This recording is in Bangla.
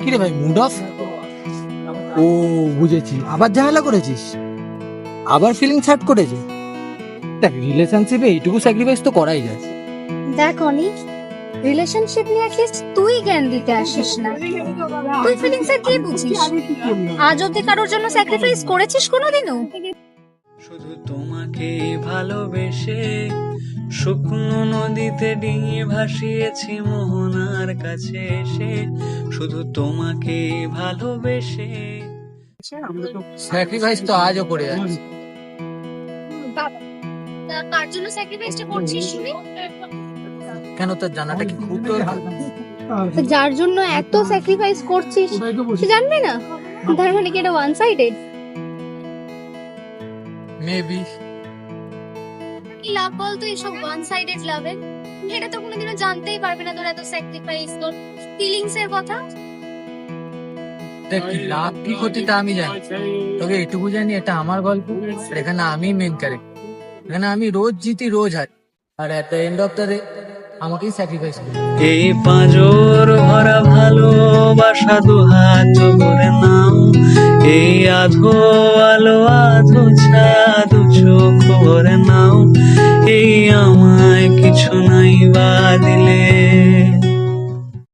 কিরে ভাই, মুড অফ? ও বুঝেছি, আবার ঝামেলা করেছিস, আবার ফিলিং হার্ট করেছে। দেখ, রিলেশনশিপে এইটুকু স্যাক্রিফাইস তো করাই যায়। দেখ অনিক, রিলেশনশিপ নিয়ে অ্যাটলিস্ট তুই জ্ঞান দিতে আসিস না। তুই ফিলিংস এর কি বুঝিস? আজ অব্দি কারোর জন্য স্যাক্রিফাইস করেছিস কোনোদিনও? শুধু তোমাকে ভালোবেসে শুকনো নদীতে ডিঙি ভাসিয়েছি মোহনার কাছে এসে, শুধু তোমাকে ভালোবেসে। স্যাক্রিফাইস তো আজও করে যাচ্ছে। বাবা, কার জন্য স্যাক্রিফাইসটা করছিস শুনি? কেন, তোর জানাটা কি খুব দরকার? যার জন্য এত স্যাক্রিফাইস করছিস সে জানবে না? তার মানে কি এটা ওয়ান সাইডেড? মেবি। কি লাভ বলতো এসব ওয়ান সাইডেড লাভের? এটা তো কোনোদিনও জানতেই পারবে না তোর এত স্যাক্রিফাইস, তোর ফিলিংস এর কথা। দেখ, লাভ কি ক্ষতিটা আমি জানি, তবে এটুকু জানি এটা আমার গল্প, আর এখানে আমি মেন ক্যারেক্টার। এখানে আমি রোজ জিতি, রোজ হারি, আর at the end of the day আমাকেই স্যাক্রিফাইস করতে হবে। এই পাঁজর ভরা ভালোবাসা দুহাত ভরে নাও, এই আধো আলো আধো ছাদু চোখ ভরে নাও, এই আমায় কিছু নাই বা দিলে